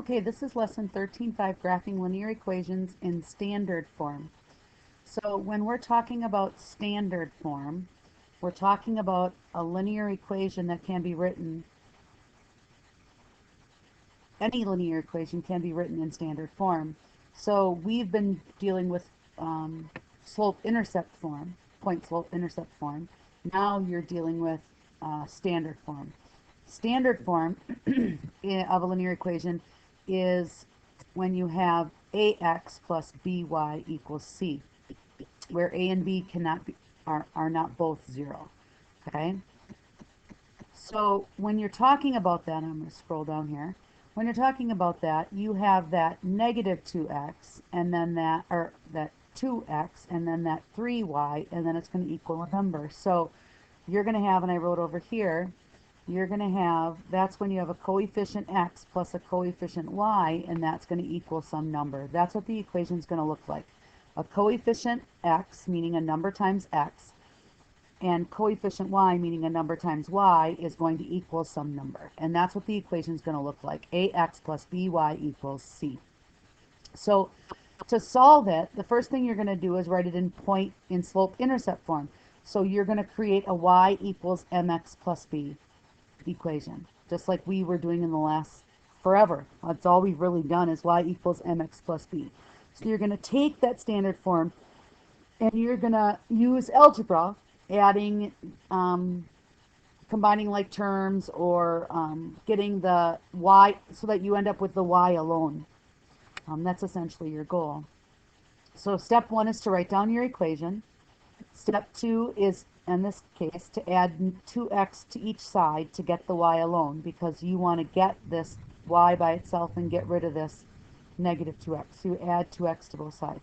Okay, this is lesson 13.5, graphing linear equations in standard form. So when we're talking about standard form, we're talking about a linear equation that can be written, any linear equation can be written in standard form. So we've been dealing with slope-intercept form, point-slope-intercept form. Now you're dealing with standard form. Standard form of a linear equation is when you have ax plus by equals c, where a and b cannot be, are not both 0. Okay? So when you're talking about that, I'm going to scroll down here. When you're talking about that, you have that negative 2x, and then that, or that 2x, and then that 3y, and then it's going to equal a number. So you're going to have, and I wrote over here, you're going to have, that's when you have a coefficient x plus a coefficient y, and that's going to equal some number. That's what the equation is going to look like. A coefficient x, meaning a number times x, and coefficient y, meaning a number times y, is going to equal some number. And that's what the equation is going to look like. Ax plus by equals c. So to solve it, the first thing you're going to do is write it in slope-intercept form. So you're going to create a y equals mx plus b equation, just like we were doing in the last forever. That's all we've really done is y equals mx plus b. So you're going to take that standard form and you're going to use algebra, adding, combining like terms, or getting the y so that you end up with the y alone. That's essentially your goal. So step 1 is to write down your equation. Step 2 is, in this case, to add 2x to each side to get the y alone, because you want to get this y by itself and get rid of this negative 2x. So you add 2x to both sides.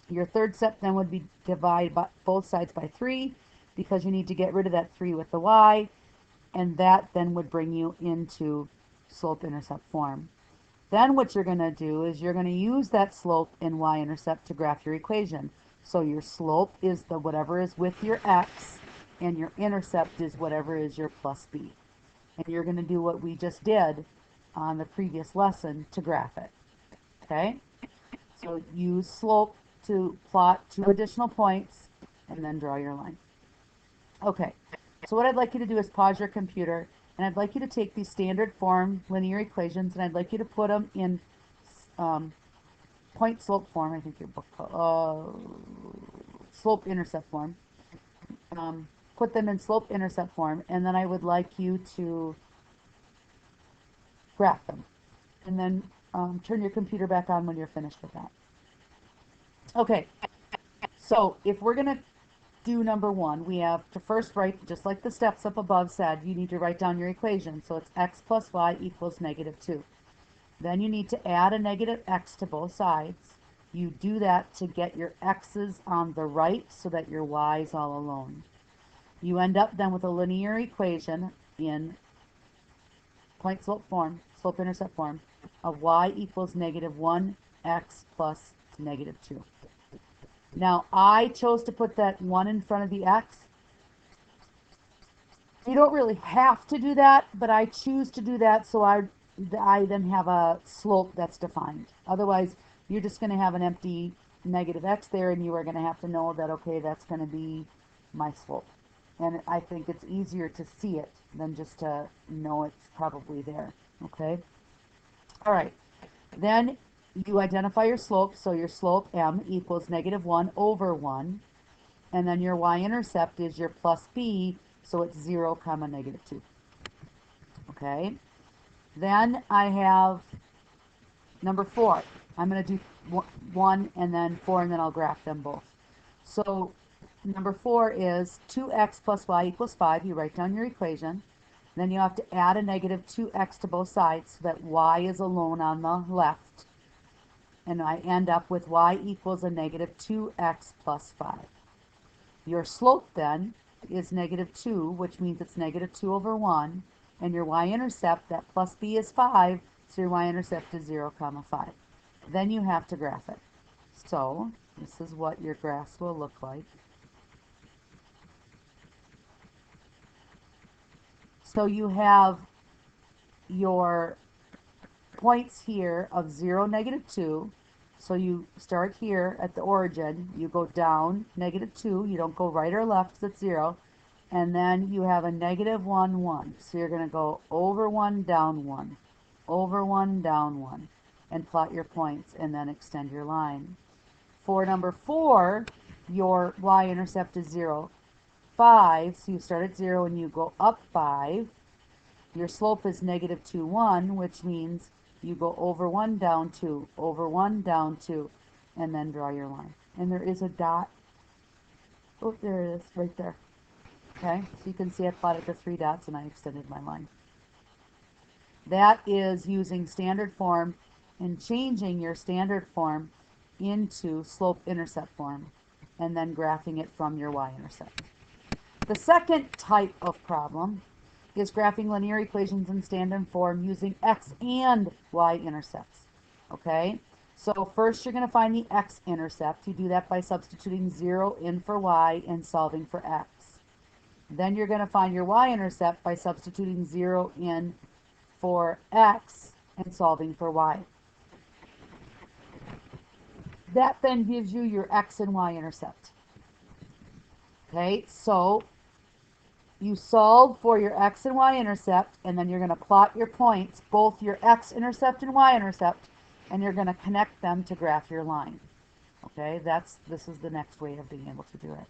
Your third step then would be divide both sides by 3, because you need to get rid of that 3 with the y, and that then would bring you into slope-intercept form. Then what you're going to do is you're going to use that slope and y-intercept to graph your equation. So your slope is the whatever is with your x, and your intercept is whatever is your plus b. And you're going to do what we just did on the previous lesson to graph it. Okay? So use slope to plot 2 additional points, and then draw your line. Okay, so what I'd like you to do is pause your computer, and I'd like you to take these standard form linear equations, and I'd like you to put them in point-slope form. I think your book, slope-intercept form. Put them in slope-intercept form, and then I would like you to graph them. And then turn your computer back on when you're finished with that. Okay, so if we're going to do number 1, we have to first write, just like the steps up above said, you need to write down your equation. So it's x plus y equals negative 2. Then you need to add a negative x to both sides. You do that to get your x's on the right so that your y's all alone. You end up then with a linear equation in point-slope form, slope-intercept form, of y equals negative 1x plus negative 2. Now, I chose to put that 1 in front of the x. You don't really have to do that, but I choose to do that so I then have a slope that's defined. Otherwise, you're just going to have an empty negative x there, and you are going to have to know that, okay, that's going to be my slope. And I think it's easier to see it than just to know it's probably there, okay? All right, then you identify your slope, so your slope m equals negative 1 over 1, and then your y-intercept is your plus b, so it's 0 comma negative 2. Okay, then I have number 4. I'm going to do 1 and then 4, and then I'll graph them both. So number 4 is 2x plus y equals 5. You write down your equation. Then you have to add a negative 2x to both sides so that y is alone on the left. And I end up with y equals a negative 2x plus 5. Your slope then is negative 2, which means it's negative 2 over 1. And your y-intercept, that plus b is 5, so your y-intercept is 0 comma 5. Then you have to graph it. So this is what your graphs will look like. So you have your points here of 0, -2. So you start here at the origin, you go down -2, you don't go right or left because it's 0, and then you have a -1, 1. So you're going to go over 1, down 1, over 1, down 1, and plot your points and then extend your line. For number 4, your y-intercept is 0, 5, so you start at 0 and you go up 5. Your slope is -2, 1, which means you go over 1, down 2, over 1, down 2, and then draw your line. And there is a dot. Oh, there it is, right there. Okay, so you can see I plotted the 3 dots and I extended my line. That is using standard form and changing your standard form into slope-intercept form and then graphing it from your y-intercept. The second type of problem is graphing linear equations in standard form using x and y-intercepts. Okay, so first you're going to find the x-intercept. You do that by substituting 0 in for y and solving for x. Then you're going to find your y-intercept by substituting 0 in for x and solving for y. That then gives you your x and y-intercept. Okay, so you solve for your x and y-intercept, and then you're going to plot your points, both your x-intercept and y-intercept, and you're going to connect them to graph your line. Okay, this is the next way of being able to do it.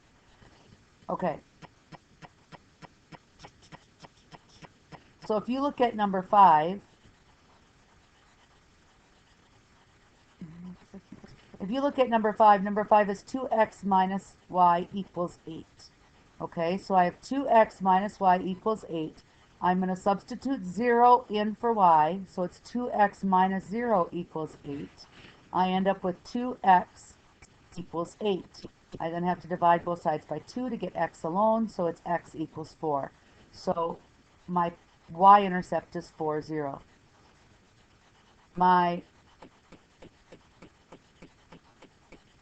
Okay. So if you look at number 5, number 5 is 2x minus y equals 8. Okay, so I have 2x minus y equals 8. I'm going to substitute 0 in for y, so it's 2x minus 0 equals 8. I end up with 2x equals 8. I then have to divide both sides by 2 to get x alone, so it's x equals 4. So my y-intercept is 4, 0. My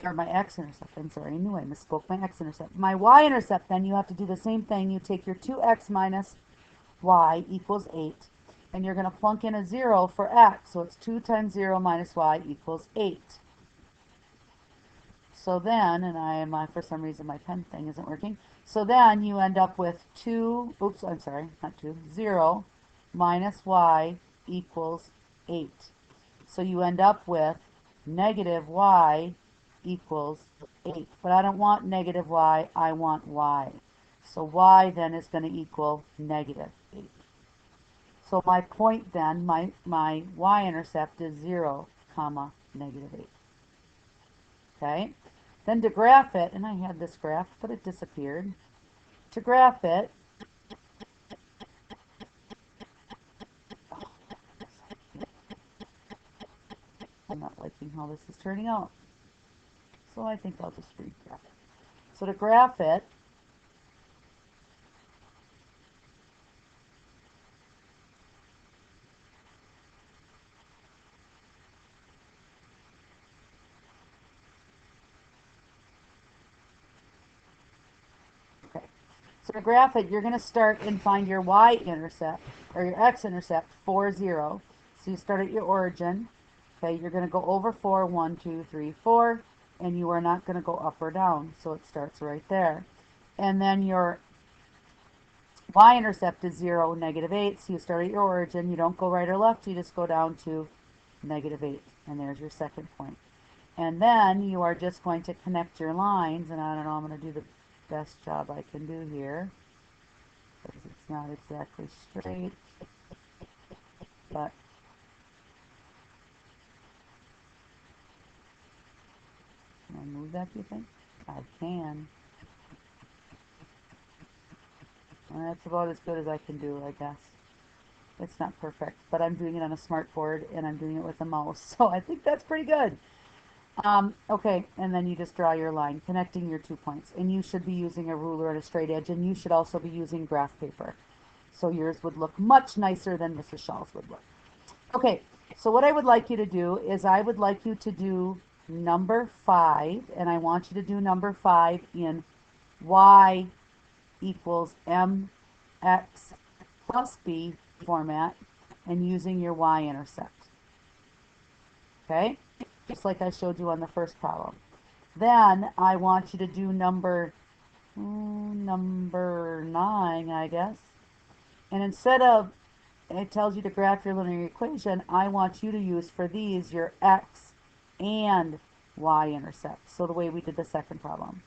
x-intercept, I'm sorry, I knew I misspoke, my x-intercept. My y-intercept, then you have to do the same thing. You take your 2x minus y equals 8, and you're going to plunk in a 0 for x, so it's 2 times 0 minus y equals 8. So then, and for some reason my pen thing isn't working, so then you end up with 0 minus y equals 8. So you end up with negative y equals 8. But I don't want negative y, I want y. So y then is going to equal negative 8. So my point then, my y-intercept is 0, comma, negative 8. Okay? Then to graph it, and I had this graph, but it disappeared. To graph it, I'm not liking how this is turning out. So I think I'll just regraph it. So to graph it, you're going to start and find your y-intercept, or your x-intercept, 4, 0. So you start at your origin. Okay, you're going to go over 4, 1, 2, 3, 4, and you are not going to go up or down. So it starts right there. And then your y-intercept is 0, negative 8. So you start at your origin. You don't go right or left. You just go down to negative 8. And there's your second point. And then you are just going to connect your lines. And I don't know, I'm going to do the best job I can do here, because it's not exactly straight, but can I move that, do you think? I can. And that's about as good as I can do, I guess. It's not perfect, but I'm doing it on a smart board and I'm doing it with a mouse, so I think that's pretty good. Okay, and then you just draw your line, connecting your 2 points. And you should be using a ruler and a straight edge, and you should also be using graph paper. So yours would look much nicer than Mrs. Shaw's would look. Okay, so what I would like you to do is I would like you to do number 5, and I want you to do number 5 in y equals mx plus b format and using your y-intercept. Okay? Just like I showed you on the first problem. Then I want you to do number 9, I guess. And instead of it tells you to graph your linear equation, I want you to use for these your x and y-intercepts. So the way we did the second problem.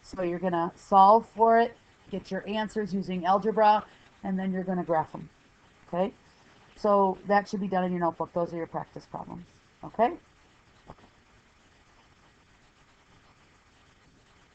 So you're going to solve for it, get your answers using algebra, and then you're going to graph them. Okay? So that should be done in your notebook. Those are your practice problems. Okay?